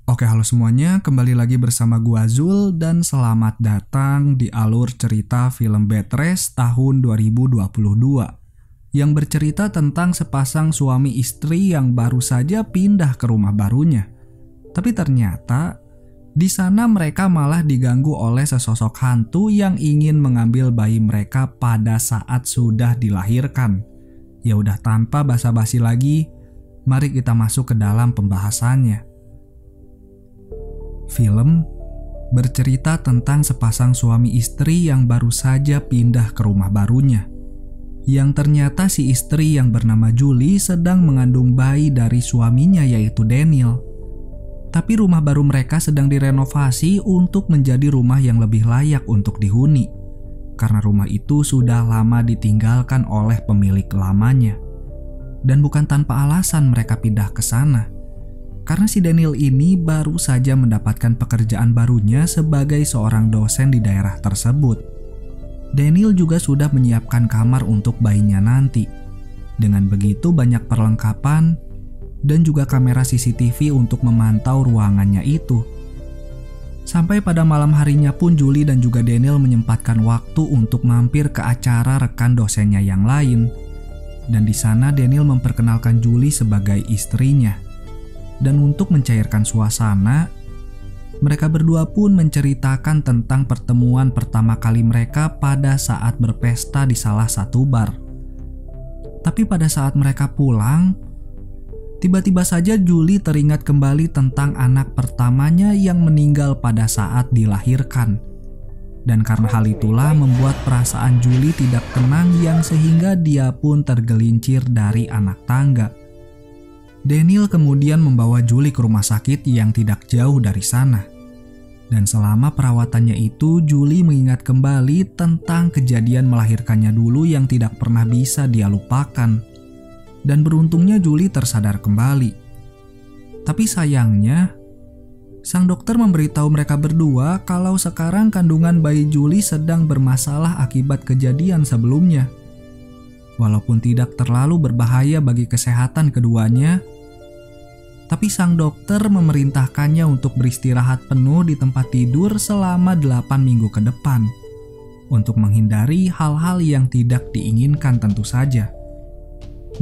Oke, halo semuanya, kembali lagi bersama gua Zul dan selamat datang di alur cerita film Bed Rest tahun 2022 yang bercerita tentang sepasang suami istri yang baru saja pindah ke rumah barunya. Tapi ternyata di sana mereka malah diganggu oleh sesosok hantu yang ingin mengambil bayi mereka pada saat sudah dilahirkan. Ya udah, tanpa basa-basi lagi, mari kita masuk ke dalam pembahasannya. Film bercerita tentang sepasang suami istri yang baru saja pindah ke rumah barunya. Yang ternyata si istri yang bernama Julie sedang mengandung bayi dari suaminya yaitu Daniel. Tapi rumah baru mereka sedang direnovasi untuk menjadi rumah yang lebih layak untuk dihuni. Karena rumah itu sudah lama ditinggalkan oleh pemilik lamanya. Dan bukan tanpa alasan mereka pindah ke sana. Karena si Daniel ini baru saja mendapatkan pekerjaan barunya sebagai seorang dosen di daerah tersebut. Daniel juga sudah menyiapkan kamar untuk bayinya nanti. Dengan begitu banyak perlengkapan dan juga kamera CCTV untuk memantau ruangannya itu. Sampai pada malam harinya pun Julie dan juga Daniel menyempatkan waktu untuk mampir ke acara rekan dosennya yang lain. Dan di sana Daniel memperkenalkan Julie sebagai istrinya. Dan untuk mencairkan suasana, mereka berdua pun menceritakan tentang pertemuan pertama kali mereka pada saat berpesta di salah satu bar. Tapi pada saat mereka pulang, tiba-tiba saja Julie teringat kembali tentang anak pertamanya yang meninggal pada saat dilahirkan. Dan karena hal itulah membuat perasaan Julie tidak tenang yang sehingga dia pun tergelincir dari anak tangga. Daniel kemudian membawa Julie ke rumah sakit yang tidak jauh dari sana. Dan selama perawatannya itu, Julie mengingat kembali tentang kejadian melahirkannya dulu yang tidak pernah bisa dia lupakan. Dan beruntungnya Julie tersadar kembali. Tapi sayangnya, sang dokter memberitahu mereka berdua kalau sekarang kandungan bayi Julie sedang bermasalah akibat kejadian sebelumnya. Walaupun tidak terlalu berbahaya bagi kesehatan keduanya, tapi sang dokter memerintahkannya untuk beristirahat penuh di tempat tidur selama 8 minggu ke depan untuk menghindari hal-hal yang tidak diinginkan tentu saja.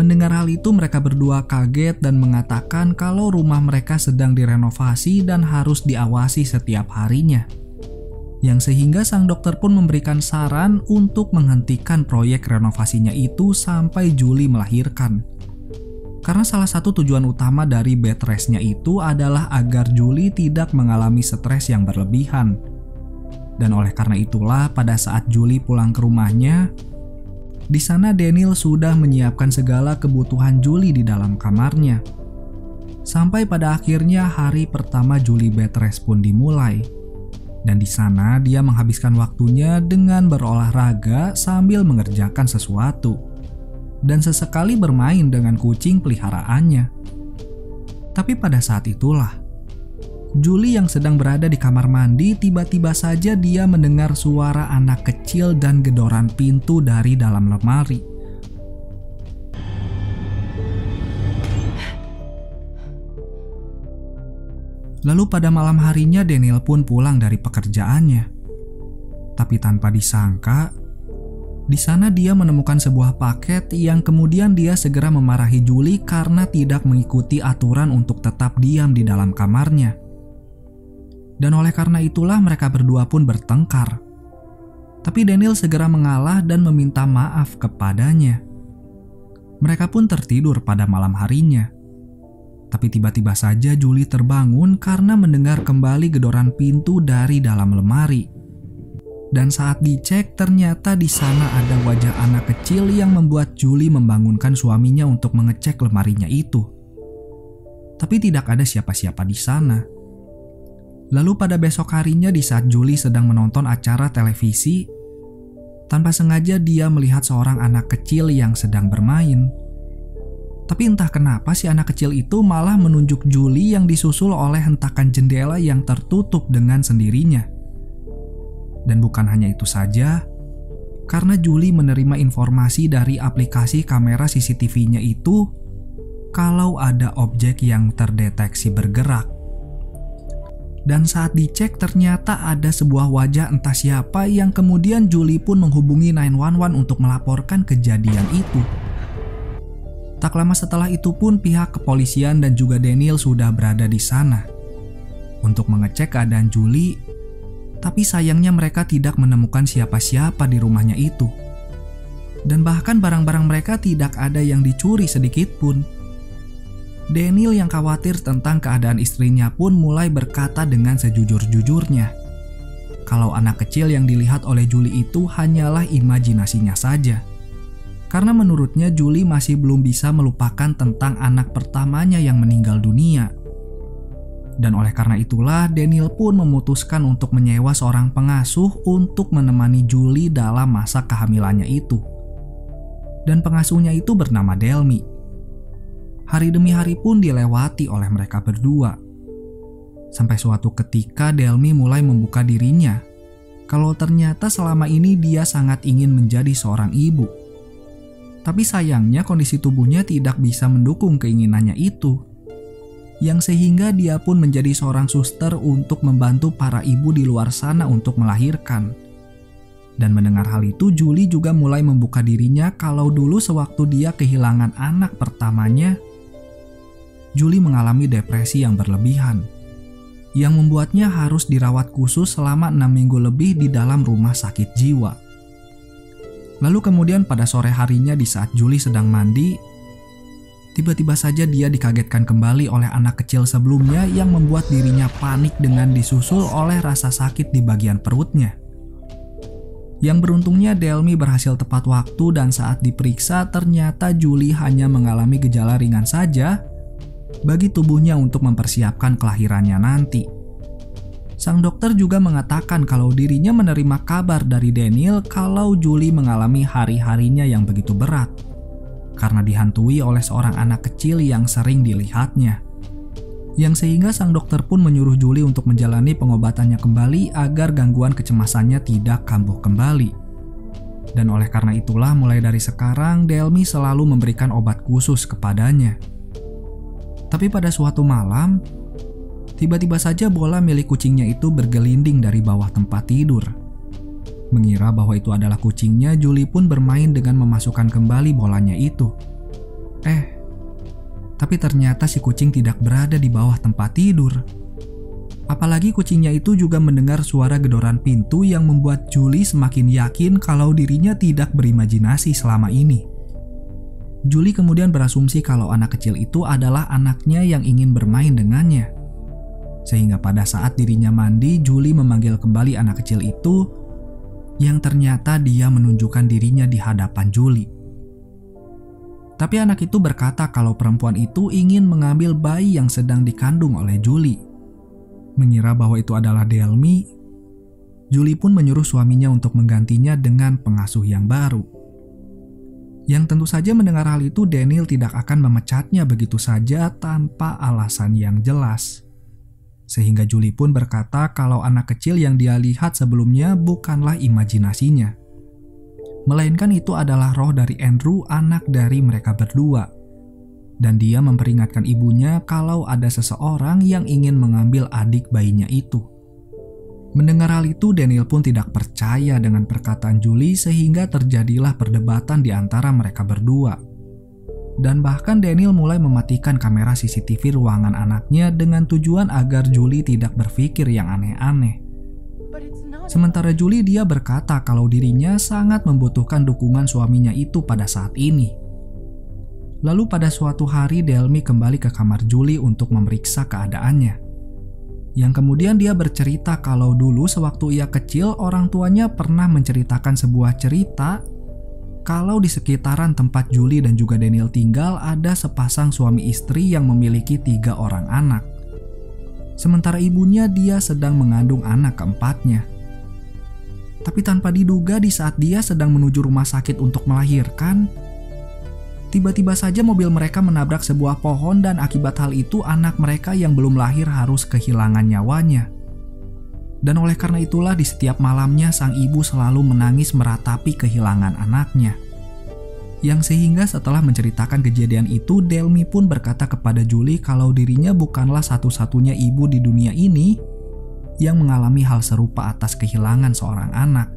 Mendengar hal itu mereka berdua kaget dan mengatakan kalau rumah mereka sedang direnovasi dan harus diawasi setiap harinya. Yang sehingga sang dokter pun memberikan saran untuk menghentikan proyek renovasinya itu sampai Julie melahirkan. Karena salah satu tujuan utama dari bed restnya itu adalah agar Julie tidak mengalami stres yang berlebihan. Dan oleh karena itulah pada saat Julie pulang ke rumahnya, di sana Daniel sudah menyiapkan segala kebutuhan Julie di dalam kamarnya. Sampai pada akhirnya hari pertama Julie bed rest pun dimulai. Dan di sana dia menghabiskan waktunya dengan berolahraga sambil mengerjakan sesuatu. Dan sesekali bermain dengan kucing peliharaannya. Tapi pada saat itulah, Julie yang sedang berada di kamar mandi tiba-tiba saja dia mendengar suara anak kecil dan gedoran pintu dari dalam lemari. Lalu pada malam harinya Daniel pun pulang dari pekerjaannya. Tapi tanpa disangka, di sana dia menemukan sebuah paket yang kemudian dia segera memarahi Julie karena tidak mengikuti aturan untuk tetap diam di dalam kamarnya. Dan oleh karena itulah mereka berdua pun bertengkar. Tapi Daniel segera mengalah dan meminta maaf kepadanya. Mereka pun tertidur pada malam harinya. Tapi tiba-tiba saja Julie terbangun karena mendengar kembali gedoran pintu dari dalam lemari. Dan saat dicek ternyata di sana ada wajah anak kecil yang membuat Julie membangunkan suaminya untuk mengecek lemarinya itu. Tapi tidak ada siapa-siapa di sana. Lalu pada besok harinya di saat Julie sedang menonton acara televisi, tanpa sengaja dia melihat seorang anak kecil yang sedang bermain. Tapi entah kenapa si anak kecil itu malah menunjuk Julie yang disusul oleh hentakan jendela yang tertutup dengan sendirinya. Dan bukan hanya itu saja, karena Julie menerima informasi dari aplikasi kamera CCTV-nya itu kalau ada objek yang terdeteksi bergerak. Dan saat dicek ternyata ada sebuah wajah entah siapa yang kemudian Julie pun menghubungi 911 untuk melaporkan kejadian itu. Tak lama setelah itu pun pihak kepolisian dan juga Daniel sudah berada di sana untuk mengecek keadaan Julie, tapi sayangnya mereka tidak menemukan siapa-siapa di rumahnya itu. Dan bahkan barang-barang mereka tidak ada yang dicuri sedikit pun. Daniel yang khawatir tentang keadaan istrinya pun mulai berkata dengan sejujur-jujurnya kalau anak kecil yang dilihat oleh Julie itu hanyalah imajinasinya saja. Karena menurutnya Julie masih belum bisa melupakan tentang anak pertamanya yang meninggal dunia. Dan oleh karena itulah Daniel pun memutuskan untuk menyewa seorang pengasuh untuk menemani Julie dalam masa kehamilannya itu. Dan pengasuhnya itu bernama Delmy. Hari demi hari pun dilewati oleh mereka berdua. Sampai suatu ketika Delmy mulai membuka dirinya kalau ternyata selama ini dia sangat ingin menjadi seorang ibu. Tapi sayangnya kondisi tubuhnya tidak bisa mendukung keinginannya itu. Yang sehingga dia pun menjadi seorang suster untuk membantu para ibu di luar sana untuk melahirkan. Dan mendengar hal itu, Julie juga mulai membuka dirinya kalau dulu sewaktu dia kehilangan anak pertamanya, Julie mengalami depresi yang berlebihan, yang membuatnya harus dirawat khusus selama 6 minggu lebih di dalam rumah sakit jiwa. Lalu kemudian pada sore harinya di saat Julie sedang mandi, tiba-tiba saja dia dikagetkan kembali oleh anak kecil sebelumnya yang membuat dirinya panik dengan disusul oleh rasa sakit di bagian perutnya. Yang beruntungnya Delmy berhasil tepat waktu dan saat diperiksa ternyata Julie hanya mengalami gejala ringan saja bagi tubuhnya untuk mempersiapkan kelahirannya nanti. Sang dokter juga mengatakan kalau dirinya menerima kabar dari Daniel kalau Julie mengalami hari-harinya yang begitu berat karena dihantui oleh seorang anak kecil yang sering dilihatnya. Yang sehingga sang dokter pun menyuruh Julie untuk menjalani pengobatannya kembali agar gangguan kecemasannya tidak kambuh kembali. Dan oleh karena itulah mulai dari sekarang Delmy selalu memberikan obat khusus kepadanya. Tapi pada suatu malam, tiba-tiba saja bola milik kucingnya itu bergelinding dari bawah tempat tidur. Mengira bahwa itu adalah kucingnya, Julie pun bermain dengan memasukkan kembali bolanya itu. Tapi ternyata si kucing tidak berada di bawah tempat tidur. Apalagi kucingnya itu juga mendengar suara gedoran pintu yang membuat Julie semakin yakin kalau dirinya tidak berimajinasi selama ini. Julie kemudian berasumsi kalau anak kecil itu adalah anaknya yang ingin bermain dengannya. Sehingga pada saat dirinya mandi, Julie memanggil kembali anak kecil itu yang ternyata dia menunjukkan dirinya di hadapan Julie. Tapi anak itu berkata kalau perempuan itu ingin mengambil bayi yang sedang dikandung oleh Julie. Mengira bahwa itu adalah Delmy, Julie pun menyuruh suaminya untuk menggantinya dengan pengasuh yang baru. Yang tentu saja mendengar hal itu Daniel tidak akan memecatnya begitu saja tanpa alasan yang jelas. Sehingga Julie pun berkata kalau anak kecil yang dia lihat sebelumnya bukanlah imajinasinya, melainkan itu adalah roh dari Andrew, anak dari mereka berdua. Dan dia memperingatkan ibunya kalau ada seseorang yang ingin mengambil adik bayinya itu. Mendengar hal itu, Daniel pun tidak percaya dengan perkataan Julie sehingga terjadilah perdebatan di antara mereka berdua. Dan bahkan Daniel mulai mematikan kamera CCTV ruangan anaknya dengan tujuan agar Julie tidak berpikir yang aneh-aneh. Sementara Julie dia berkata kalau dirinya sangat membutuhkan dukungan suaminya itu pada saat ini. Lalu pada suatu hari Delmy kembali ke kamar Julie untuk memeriksa keadaannya. Yang kemudian dia bercerita kalau dulu sewaktu ia kecil orang tuanya pernah menceritakan sebuah cerita kalau di sekitaran tempat Julie dan juga Daniel tinggal ada sepasang suami istri yang memiliki 3 orang anak. Sementara ibunya dia sedang mengandung anak keempatnya. Tapi tanpa diduga di saat dia sedang menuju rumah sakit untuk melahirkan, tiba-tiba saja mobil mereka menabrak sebuah pohon dan akibat hal itu anak mereka yang belum lahir harus kehilangan nyawanya. Dan oleh karena itulah di setiap malamnya sang ibu selalu menangis meratapi kehilangan anaknya. Yang sehingga setelah menceritakan kejadian itu, Delmy pun berkata kepada Julie kalau dirinya bukanlah satu-satunya ibu di dunia ini yang mengalami hal serupa atas kehilangan seorang anak.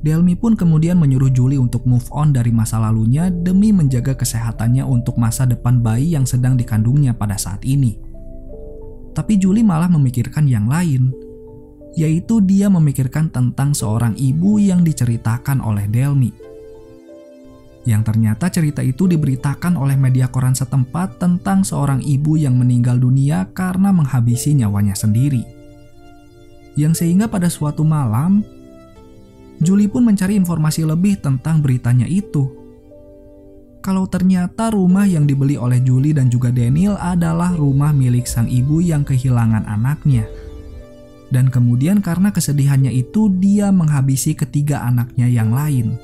Delmy pun kemudian menyuruh Julie untuk move on dari masa lalunya demi menjaga kesehatannya untuk masa depan bayi yang sedang dikandungnya pada saat ini. Tapi Julie malah memikirkan yang lain, yaitu dia memikirkan tentang seorang ibu yang diceritakan oleh Delmy. Yang ternyata cerita itu diberitakan oleh media koran setempat tentang seorang ibu yang meninggal dunia karena menghabisi nyawanya sendiri. Yang sehingga pada suatu malam, Julie pun mencari informasi lebih tentang beritanya itu. Kalau ternyata rumah yang dibeli oleh Julie dan juga Daniel adalah rumah milik sang ibu yang kehilangan anaknya. Dan kemudian karena kesedihannya itu dia menghabisi ketiga anaknya yang lain.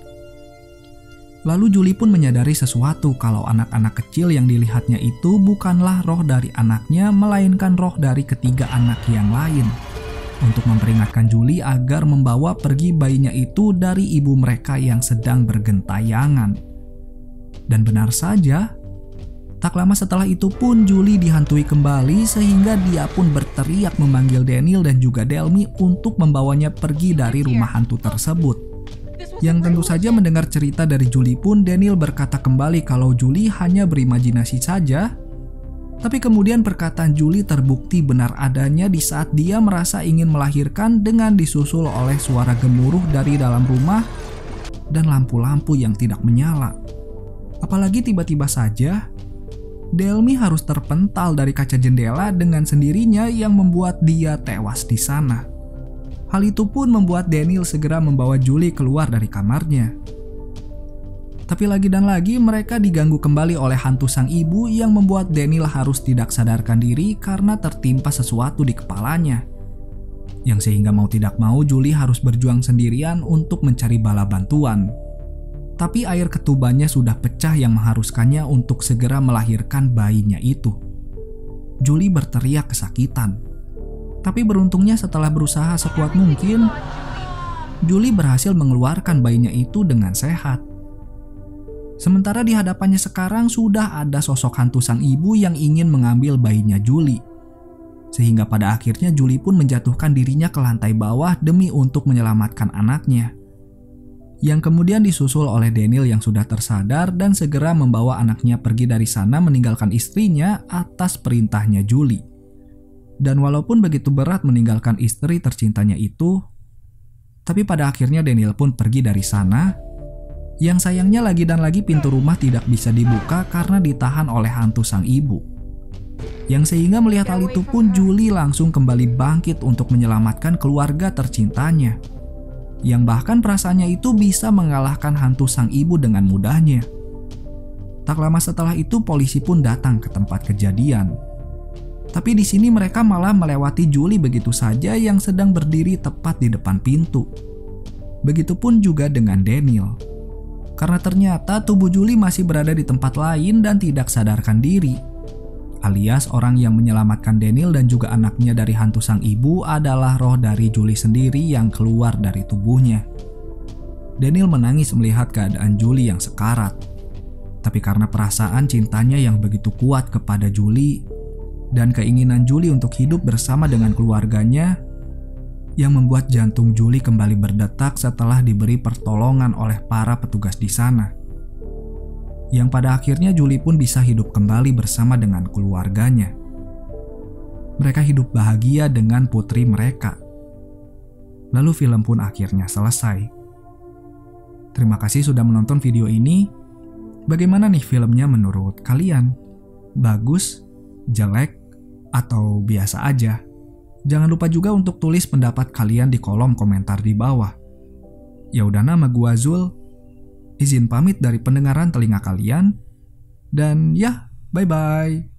Lalu Julie pun menyadari sesuatu kalau anak-anak kecil yang dilihatnya itu bukanlah roh dari anaknya, melainkan roh dari ketiga anak yang lain. Untuk memperingatkan Julie agar membawa pergi bayinya itu dari ibu mereka yang sedang bergentayangan. Dan benar saja, tak lama setelah itu pun Julie dihantui kembali sehingga dia pun berteriak memanggil Daniel dan juga Delmy untuk membawanya pergi dari rumah hantu tersebut. Yang tentu saja mendengar cerita dari Julie pun Daniel berkata kembali kalau Julie hanya berimajinasi saja. Tapi kemudian perkataan Julie terbukti benar adanya di saat dia merasa ingin melahirkan dengan disusul oleh suara gemuruh dari dalam rumah dan lampu-lampu yang tidak menyala. Apalagi tiba-tiba saja, Delmy harus terpental dari kaca jendela dengan sendirinya yang membuat dia tewas di sana. Hal itu pun membuat Daniel segera membawa Julie keluar dari kamarnya. Tapi lagi dan lagi mereka diganggu kembali oleh hantu sang ibu yang membuat Daniel harus tidak sadarkan diri karena tertimpa sesuatu di kepalanya. Yang sehingga mau tidak mau Julie harus berjuang sendirian untuk mencari bala bantuan. Tapi air ketubannya sudah pecah yang mengharuskannya untuk segera melahirkan bayinya itu. Julie berteriak kesakitan. Tapi beruntungnya setelah berusaha sekuat mungkin, Julie berhasil mengeluarkan bayinya itu dengan sehat. Sementara di hadapannya sekarang sudah ada sosok hantu sang ibu yang ingin mengambil bayinya Julie. Sehingga pada akhirnya Julie pun menjatuhkan dirinya ke lantai bawah demi untuk menyelamatkan anaknya. Yang kemudian disusul oleh Daniel yang sudah tersadar dan segera membawa anaknya pergi dari sana meninggalkan istrinya atas perintahnya Julie. Dan walaupun begitu berat meninggalkan istri tercintanya itu, tapi pada akhirnya Daniel pun pergi dari sana. Yang sayangnya lagi dan lagi pintu rumah tidak bisa dibuka karena ditahan oleh hantu sang ibu. Yang sehingga melihat hal itu pun Julie langsung kembali bangkit untuk menyelamatkan keluarga tercintanya. Yang bahkan perasaannya itu bisa mengalahkan hantu sang ibu dengan mudahnya. Tak lama setelah itu polisi pun datang ke tempat kejadian. Tapi di sini mereka malah melewati Julie begitu saja yang sedang berdiri tepat di depan pintu. Begitupun juga dengan Daniel. Karena ternyata tubuh Julie masih berada di tempat lain dan tidak sadarkan diri. Alias orang yang menyelamatkan Daniel dan juga anaknya dari hantu sang ibu adalah roh dari Julie sendiri yang keluar dari tubuhnya. Daniel menangis melihat keadaan Julie yang sekarat. Tapi karena perasaan cintanya yang begitu kuat kepada Julie dan keinginan Julie untuk hidup bersama dengan keluarganya, yang membuat jantung Julie kembali berdetak setelah diberi pertolongan oleh para petugas di sana. Yang pada akhirnya Julie pun bisa hidup kembali bersama dengan keluarganya. Mereka hidup bahagia dengan putri mereka. Lalu film pun akhirnya selesai. Terima kasih sudah menonton video ini. Bagaimana nih filmnya menurut kalian? Bagus, jelek, atau biasa aja? Jangan lupa juga untuk tulis pendapat kalian di kolom komentar di bawah. Ya udah, nama gua Zul. Izin pamit dari pendengaran telinga kalian. Dan ya, bye-bye.